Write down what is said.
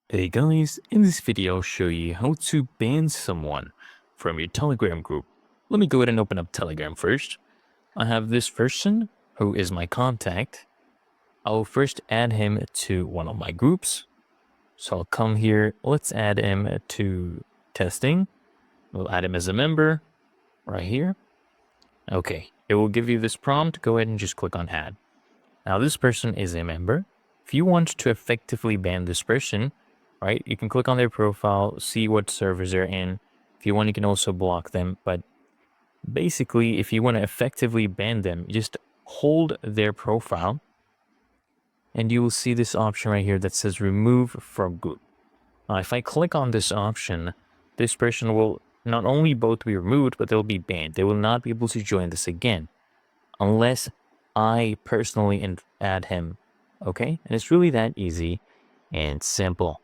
Hey guys, in this video I'll show you how to ban someone from your Telegram group. Let me go ahead and open up Telegram first. I have this person who is my contact. I'll first add him to one of my groups. So I'll come here, let's add him to testing. We'll add him as a member right here. Okay, it will give you this prompt. Go ahead and just click on add. Now this person is a member. If you want to effectively ban this person, right, you can click on their profile, see what servers they're in. If you want, you can also block them. But basically, if you want to effectively ban them, you just hold their profile and you will see this option right here that says remove from group. Now, if I click on this option, this person will not only both be removed, but they'll be banned. They will not be able to join this again unless I personally add him. Okay, and it's really that easy and simple.